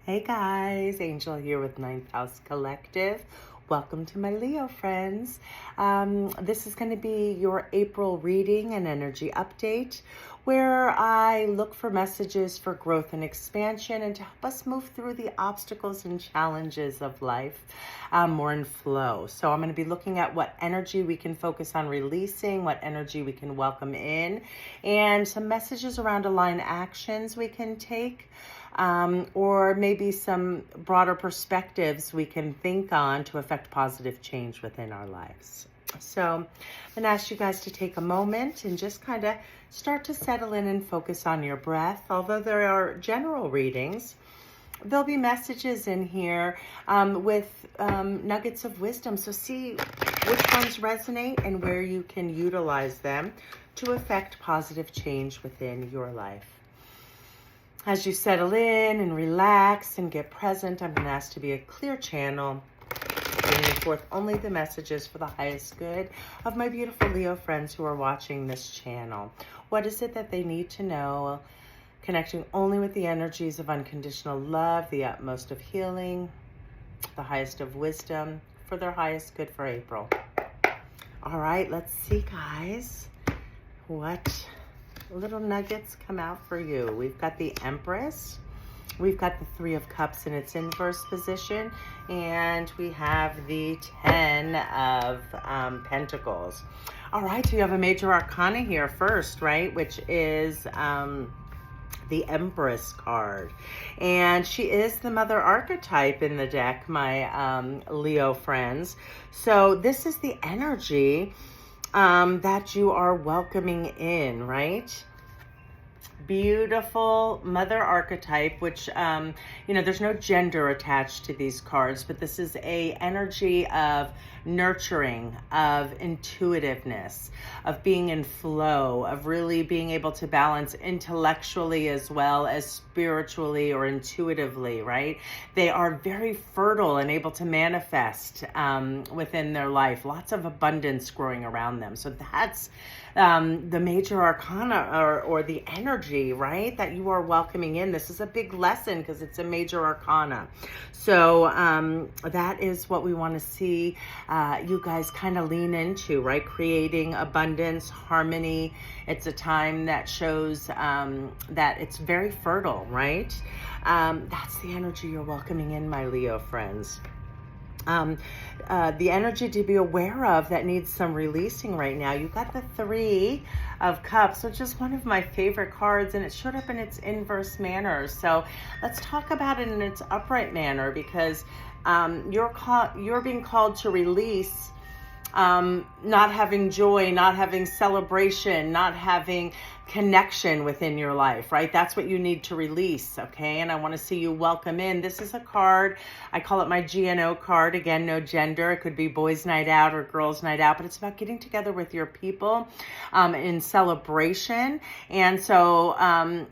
Hey guys, Angel here with Ninth House Collective. Welcome to my Leo friends. This is going to be your April reading and energy update where I look for messages for growth and expansion and to help us move through the obstacles and challenges of life more in flow. So I'm going to be looking at what energy we can focus on releasing, what energy we can welcome in, and some messages around aligned actions we can take. Or maybe some broader perspectives we can think on to affect positive change within our lives. So I'm going to ask you guys to take a moment and just kind of start to settle in and focus on your breath. Although there are general readings, there'll be messages in here with nuggets of wisdom. So see which ones resonate and where you can utilize them to affect positive change within your life. As you settle in and relax and get present, I'm going to ask to be a clear channel, bringing forth only the messages for the highest good of my beautiful Leo friends who are watching this channel. What is it that they need to know? Connecting only with the energies of unconditional love, the utmost of healing, the highest of wisdom, for their highest good for April. All right, let's see, guys, what little nuggets come out for you. We've got the Empress, we've got the Three of Cups in its inverse position, and we have the Ten of Pentacles. All right, so you have a major arcana here first, right, which is the Empress card, and she is the mother archetype in the deck, my Leo friends. So this is the energy that you are welcoming in, right? Beautiful mother archetype, which, there's no gender attached to these cards, but this is a energy of nurturing, of intuitiveness, of being in flow, of really being able to balance intellectually as well as spiritually or intuitively, right? They are very fertile and able to manifest within their life. Lots of abundance growing around them. So that's the major arcana or the energy, right, that you are welcoming in. This is a big lesson because it's a major arcana. So that is what we want to see you guys kind of lean into, right? Creating abundance, harmony. It's a time that shows that it's very fertile, right? That's the energy you're welcoming in, my Leo friends. The energy to be aware of that needs some releasing right now. You got the Three of Cups, which is one of my favorite cards, and it showed up in its inverse manner. So let's talk about it in its upright manner, because you're being called to release not having joy, not having celebration, not having connection within your life, right? That's what you need to release, okay? And I want to see you welcome in. This is a card, I call it my GNO card. Again, no gender. It could be boys' night out or girls' night out, but it's about getting together with your people in celebration. And so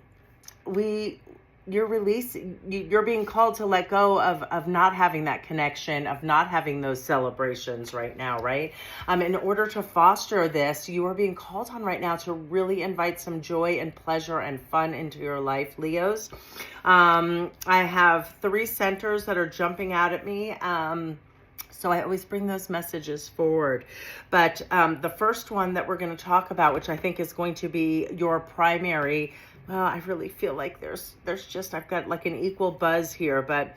you're being called to let go of not having that connection, of not having those celebrations right now, right? In order to foster this, you are being called on right now to really invite some joy and pleasure and fun into your life, Leos. I have 3 centers that are jumping out at me. So I always bring those messages forward. But the first one that we're going to talk about, which I think is going to be your primary, I really feel like I've got like an equal buzz here, but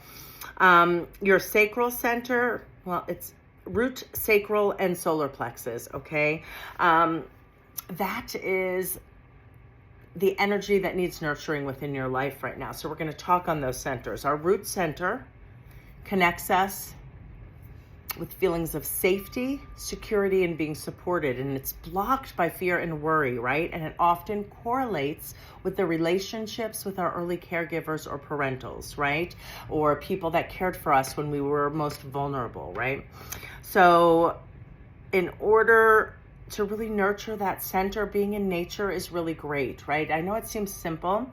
your sacral center, well, it's root, sacral, and solar plexus, okay? That is the energy that needs nurturing within your life right now. So we're going to talk on those centers. Our root center connects us with feelings of safety, security, and being supported. And it's blocked by fear and worry, right? And it often correlates with the relationships with our early caregivers or parentals, right? Or people that cared for us when we were most vulnerable, right? So in order to really nurture that center, being in nature is really great, right? I know it seems simple,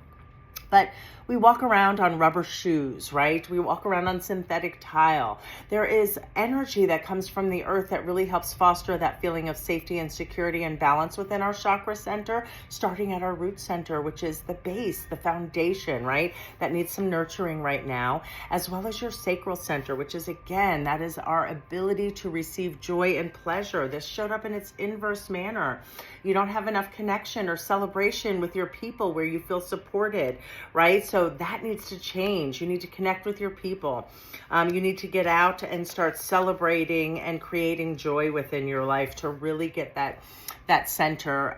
But we walk around on rubber shoes, right? We walk around on synthetic tile. There is energy that comes from the earth that really helps foster that feeling of safety and security and balance within our chakra center, starting at our root center, which is the base, the foundation, right? That needs some nurturing right now, as well as your sacral center, which is, again, that is our ability to receive joy and pleasure. This showed up in its inverse manner. You don't have enough connection or celebration with your people where you feel supported, right? So that needs to change. You need to connect with your people. You need to get out and start celebrating and creating joy within your life to really get that center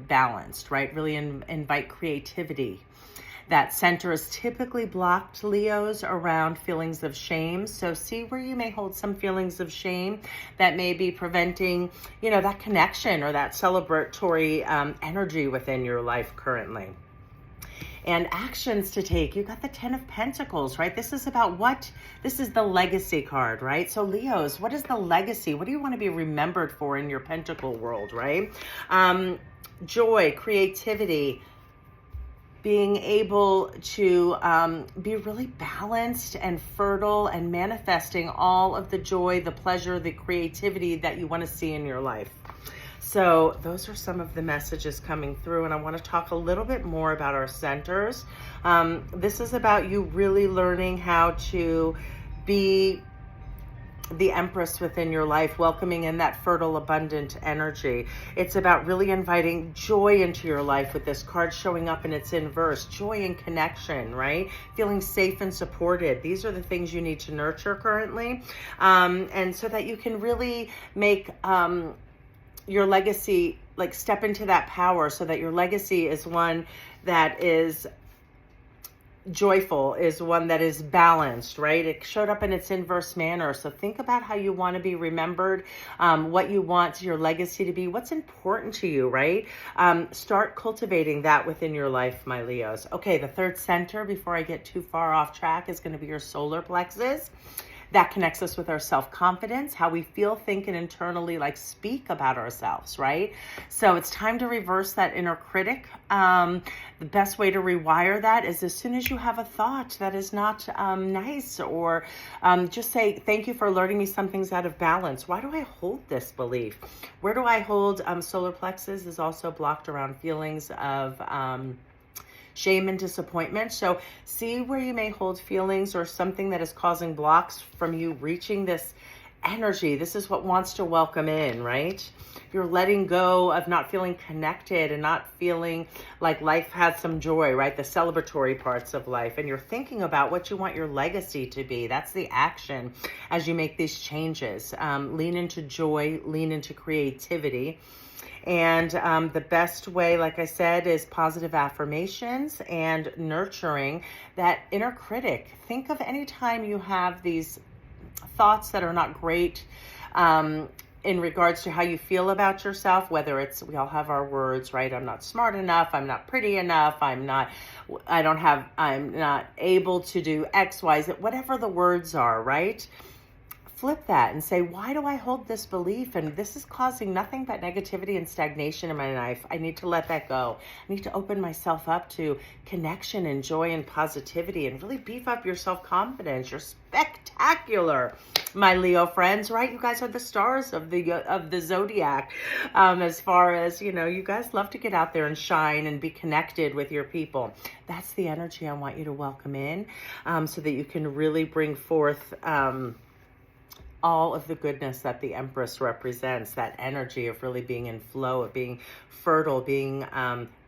balanced, right? Really invite creativity. That center is typically blocked, Leos, around feelings of shame. So see where you may hold some feelings of shame that may be preventing, that connection or that celebratory energy within your life currently. And actions to take. You got the 10 of Pentacles, right? This is about this is the legacy card, right? So Leos, what is the legacy? What do you want to be remembered for in your Pentacle world, right? Joy, creativity, being able to be really balanced and fertile and manifesting all of the joy, the pleasure, the creativity that you want to see in your life. So those are some of the messages coming through, and I want to talk a little bit more about our centers. This is about you really learning how to be the Empress within your life, welcoming in that fertile, abundant energy. It's about really inviting joy into your life with this card showing up in its inverse. Joy and connection, right? Feeling safe and supported. These are the things you need to nurture currently. And so that you can really make your legacy, like step into that power so that your legacy is one that is joyful, is one that is balanced, right? It showed up in its inverse manner. So think about how you want to be remembered, what you want your legacy to be, what's important to you, right? Start cultivating that within your life, my Leos. Okay, the third center, before I get too far off track, is going to be your solar plexus. That connects us with our self-confidence, how we feel, think, and internally speak about ourselves, right? So it's time to reverse that inner critic. The best way to rewire that is as soon as you have a thought that is not nice, or just say, thank you for alerting me something's out of balance. Why do I hold this belief? Where do I hold solar plexus is also blocked around feelings of shame and disappointment. So see where you may hold feelings or something that is causing blocks from you reaching this energy. This is what wants to welcome in, right? You're letting go of not feeling connected and not feeling like life has some joy, right? The celebratory parts of life. And you're thinking about what you want your legacy to be. That's the action as you make these changes. Lean into joy, lean into creativity. And the best way, like I said, is positive affirmations and nurturing that inner critic. Think of any time you have these thoughts that are not great in regards to how you feel about yourself, whether it's, we all have our words, right? I'm not smart enough. I'm not pretty enough. I'm not able to do X, Y, Z, whatever the words are, right? Flip that and say, why do I hold this belief? And this is causing nothing but negativity and stagnation in my life. I need to let that go. I need to open myself up to connection and joy and positivity and really beef up your self-confidence. You're spectacular, my Leo friends, right? You guys are the stars of the zodiac. As far as, you guys love to get out there and shine and be connected with your people. That's the energy I want you to welcome in, so that you can really bring forth all of the goodness that the Empress represents, that energy of really being in flow, of being fertile, being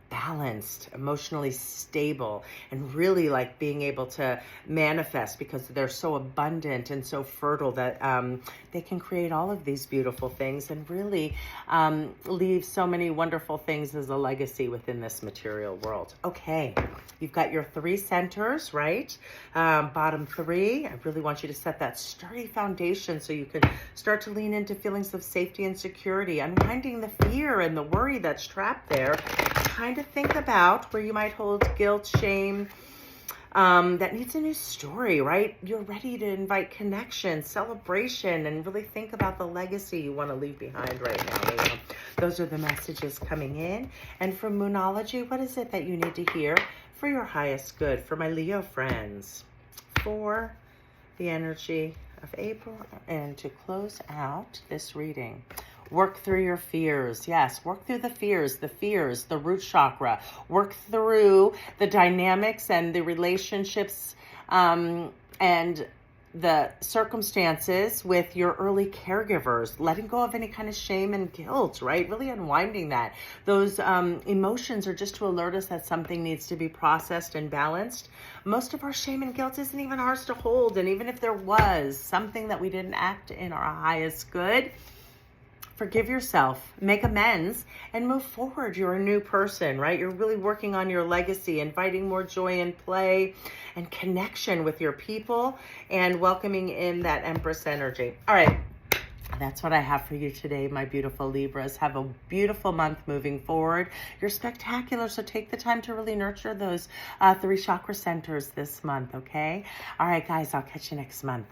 balanced, emotionally stable, and really being able to manifest because they're so abundant and so fertile that they can create all of these beautiful things and really leave so many wonderful things as a legacy within this material world. Okay, you've got your 3 centers, right? Bottom 3, I really want you to set that sturdy foundation so you can start to lean into feelings of safety and security, unwinding the fear and the worry that's trapped there. Kind of think about where you might hold guilt, shame, that needs a new story, right? You're ready to invite connection, celebration, and really think about the legacy you want to leave behind right now, Leo. Those are the messages coming in. And from Moonology, what is it that you need to hear for your highest good, for my Leo friends, for the energy of April, and to close out this reading? Work through your fears. Yes, work through the fears, the root chakra. Work through the dynamics and the relationships and the circumstances with your early caregivers, letting go of any kind of shame and guilt, right? Really unwinding that. Those emotions are just to alert us that something needs to be processed and balanced. Most of our shame and guilt isn't even ours to hold. And even if there was something that we didn't act in our highest good, forgive yourself, make amends, and move forward. You're a new person, right? You're really working on your legacy, inviting more joy and play and connection with your people, and welcoming in that Empress energy. All right. That's what I have for you today, my beautiful Libras. Have a beautiful month moving forward. You're spectacular, so take the time to really nurture those 3 chakra centers this month, okay? All right, guys, I'll catch you next month.